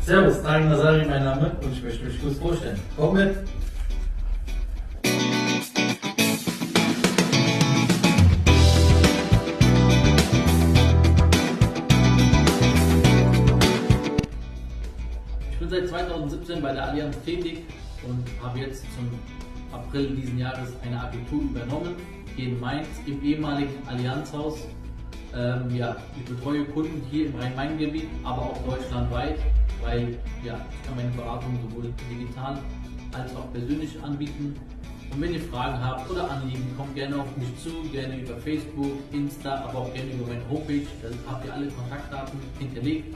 Servus, Tarek Nasari, mein Name, und ich möchte mich kurz vorstellen. Komm mit! Ich bin seit 2017 bei der Allianz tätig und habe jetzt zum April diesen Jahres eine Agentur übernommen, hier in Mainz im ehemaligen Allianzhaus. Ich betreue Kunden hier im Rhein-Main-Gebiet, aber auch deutschlandweit, weil ich kann meine Beratung sowohl digital als auch persönlich anbieten. Und wenn ihr Fragen habt oder Anliegen, kommt gerne auf mich zu, gerne über Facebook, Insta, aber auch gerne über meine Homepage. Da habt ihr alle Kontaktdaten hinterlegt.